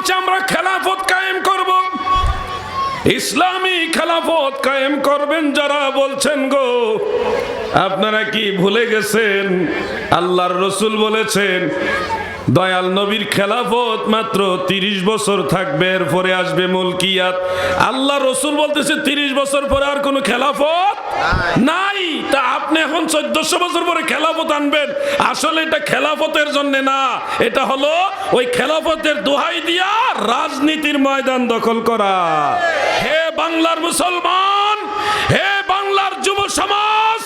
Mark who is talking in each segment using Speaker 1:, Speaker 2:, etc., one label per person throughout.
Speaker 1: বলছে আমরা খেলাফত কায়েম করব, ইসলামী খেলাফত কায়েম করবেন যারা বলছেন গো, আপনারা কি ভুলে গেছেন আল্লাহর রসুল বলেছেন দয়াল নবীর খেলাফত মাত্র 30 বছর থাকবে, এরপরে আসবে মুলকিয়াত। আল্লাহ রসুল বলতেছে 30 বছর পরে আর কোনো খেলাফত নাই। তা আপনি এখন 1400 বছর পরে খেলাফত আনবেন, আসলে এটা খেলাফতের জন্য না, এটা হলো ওই খেলাফতের দোহাই দিয়া রাজনীতির ময়দান দখল করা। হে বাংলার মুসলমান, হে বাংলার যুব সমাজ,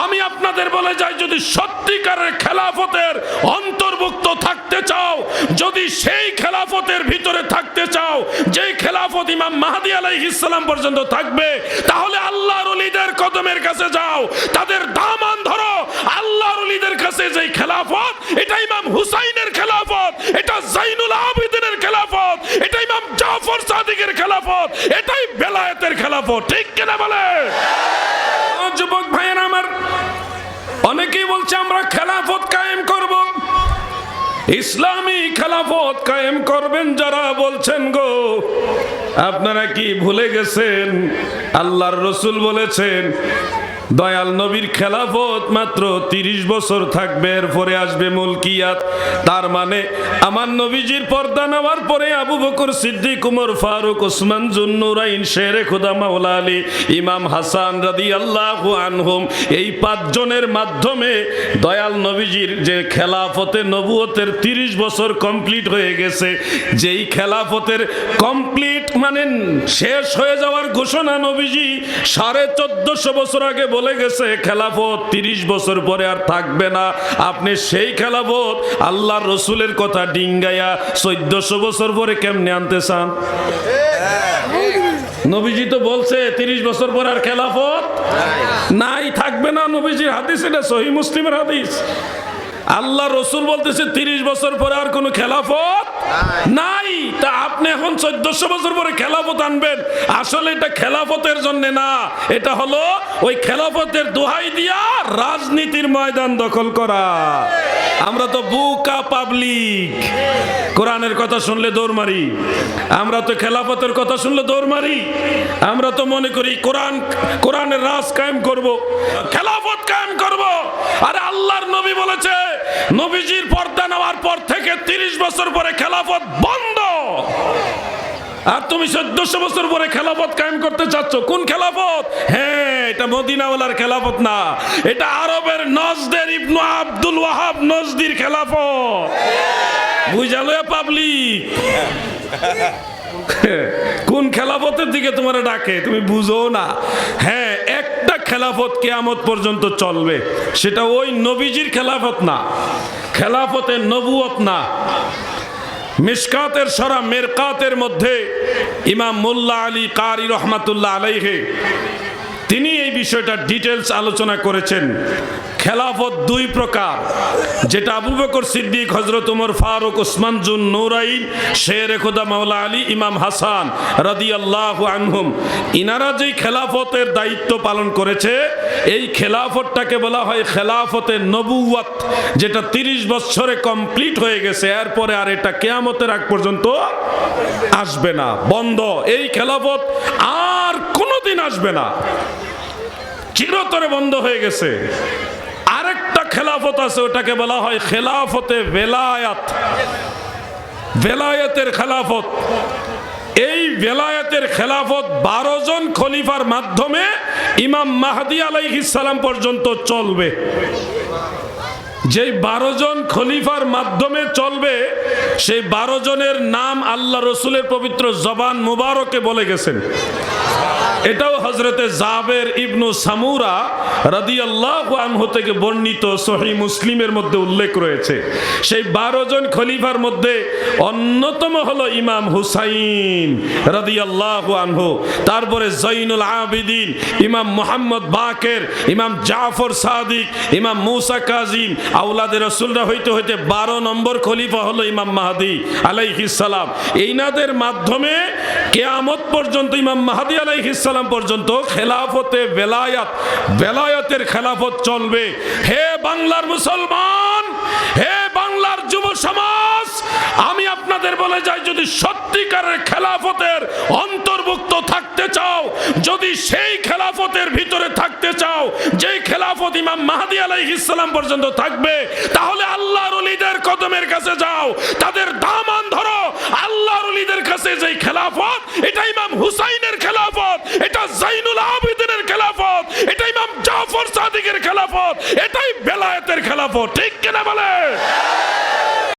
Speaker 1: আমি আপনাদের বলে যাই, যদি সত্যিকারের খেলাফতের অন্তর্ভুক্ত থাকতে চাও, যদি সেই খেলাফতের ভিতরে থাকতে চাও যেই খেলাফত ইমাম মাহদী আলাইহিস সালাম পর্যন্ত থাকবে, তাহলে আল্লাহর ওলিদের কদমের কাছে যাও, তাদের দামান ধরো। আল্লাহর ওলিদের কাছে যেই খেলাফত, এটা ইমাম হুসাইনের খেলাফত, এটা জাইনুল আবেদিনের খেলাফত, এটা ইমাম জাফর সাদিকের খেলাফত, এটাই বেলায়েতের খেলাফত। ঠিক কিনা বলে? যুবক ভাইয়েরা আমার, অনেকেই বলছে আমরা খেলাফত কায়েম করব, ইসলামী খেলাফত কায়েম করবেন যারা বলছেন গো, আপনারা কি ভুলে গেছেন আল্লাহর রসুল বলেছেন দয়াল নবীর খেলাফত মাত্র 30 বছর থাকবে, এরপরে আসবে মুলকিয়াত। তার মানে আমার নবীজির পর্দা নেওয়ার পরে আবু বকর সিদ্দিক, উমর ফারুক, ওসমান জুন্নুরাইন, শেরে খুদা মাওলা আলী, ইমাম হাসান রাদিয়াল্লাহু আনহুম, এই 5 জনের মাধ্যমে দয়াল নবীজির যে খেলাফতে নবুয়তের 30 বছর কমপ্লিট হয়ে গেছে, যেই খেলাফতের কমপ্লিট মানে শেষ হয়ে যাওয়ার ঘোষণা নবীজি 1450 বছর আগে বলে গেছে খেলাফত 30 বছর পরে আর থাকবে না। আপনি সেই খেলাফত আল্লাহর রসুলের কথা ডিঙ্গাইয়া 1400 বছর পরে কেমনে আনতে চান? নবীজি তো বলছে 30 বছর পর আর খেলাফত নাই, থাকবে না। নবীজির হাদিস, এটা সহিহ মুসলিমের হাদিস। আল্লাহ রসুল বলতেছে 30 বছর পরে আর কোনো খেলাফত নাই। তা আপনি এখন 1400 বছর পরে খেলাফত আনবেন, আসলে এটা খেলাফতের জন্য না, এটা হলো ওই খেলাফতের দোহাই দিয়া রাজনীতির ময়দান দখল করা। আমরা তো বুকা পাবলিক, কোরআনের কথা শুনলে দৌড় মারি, আমরা তো খেলাফতের কথা শুনলে দৌড় মারি। আমরা তো মনে করি কোরআনের রাজ কায়েম করব, খেলাফত কায়েম করব। আরে আল্লাহর নবী বলেছে নবীজির পর্দা নেওয়ার পর থেকে 30 বছর পরে খেলাফত বন্ধ, আর তুমি 1400 বছর পরে খেলাফত কায়েম করতে চাচ্ছ। কোন খেলাফত? হ্যাঁ, এটা মদিনাওয়ালার খেলাফত না, এটা আরবের নজদের ইবনু আব্দুল ওয়াহাব নজদির খেলাফত। বুঝালো পাবলিক? কোন খেলাফতের দিকে তোমার ডাকে তুমি বুঝো না। হ্যাঁ, একটা খেলাফত কিয়ামত পর্যন্ত চলবে, সেটা ওই নবীজির খেলাফত না, খেলাফতে নবুয়ত না। মিশকাতের সরা মেরকাতের মধ্যে ইমাম মোল্লা আলী কারি রহমাতুল্লাহ আলাইহি তিনি এই বিষয়টা ডিটেলস আলোচনা করেছেন। খেলাফত 2 প্রকার, যেটা আবু বকর সিদ্দিক, হযরত ওমর ফারুক, ওসমান জুন্নুরাইন, শেরে খুদা মাওলা আলী, ইমাম হাসান রাদিয়াল্লাহু আনহুম, ইনারা যেই খেলাফতের দায়িত্ব পালন করেছে, এই খেলাফতটাকে বলা হয় খেলাফতে নবুয়ত, যেটা 30 বছরে কমপ্লিট হয়ে গেছে, এরপরে আর এটা কিয়ামতের আগ পর্যন্ত আসবে না, বন্ধ। এই খেলাফত আর কোনোদিন আসবে না, চিরতরে বন্ধ হয়ে গেছে। আরেকটা খেলাফত আছে, ওটাকে বলা হয় খেলাফতে বেলায়াত, বেলায়েতের খেলাফত। এই বেলায়েতের খেলাফত 12 জন খলিফার মাধ্যমে ইমাম মাহদী আলাইহিস সালাম পর্যন্ত চলবে। যেই 12 জন খলিফার মাধ্যমে চলবে, সেই 12 জনের নাম আল্লাহ রসুলের পবিত্র জবান মুবারকে বলে গেছেন। এটাও হযরতে জাবের ইবনু সামুরা রাদিয়াল্লাহু আনহু থেকে বর্ণিত, সহিহ মুসলিমের মধ্যে উল্লেখ রয়েছে। সেই 12 জন খলিফার মধ্যে অন্যতম হলো ইমাম হুসাইন রাদিয়াল্লাহু আনহু, তারপরে জৈনুল আবেদিন, ইমাম মুহাম্মদ বাকের, ইমাম জাফর সাদিক, ইমাম মুসা কাজিম। আওলাদে রাসূলরা হইতে হইতে 12 নম্বর খলিফা হলো ইমাম মাহদী আলাইহিস সালাম। এইনাদের মাধ্যমে কিয়ামত পর্যন্ত ইমাম মাহদী আলাইহিস সালাম পর্যন্ত খেলাফতে বেলায়াত, বেলায়েতের খেলাফত চলবে। হে বাংলার মুসলমান, হে বাংলার যুব সমাজ, আমি আপনাদের বলে যাই, যদি সত্যিকারের খেলাফতের অন্তর্ভুক্ত থাকতে চাও, যদি সেই খেলাফতের ভিতরে থাকতে চাও যেই খেলাফত ইমাম মাহদী আলাইহিস সালাম পর্যন্ত থাকবে, তাহলে আল্লাহর ওলিদের কদমের কাছে যাও, তাদের দামান ধরো। আল্লাহর ওলিদের কাছে যেই খেলাফত, এটা ইমাম হুসাইনের খেলাফত, এটা জাইনুল আবেদিনের খেলাফত, এটা ইমাম জাফর সাদিকের খেলাফত, এটাই বেলায়েতের খেলাফত। ঠিক কিনা বলে?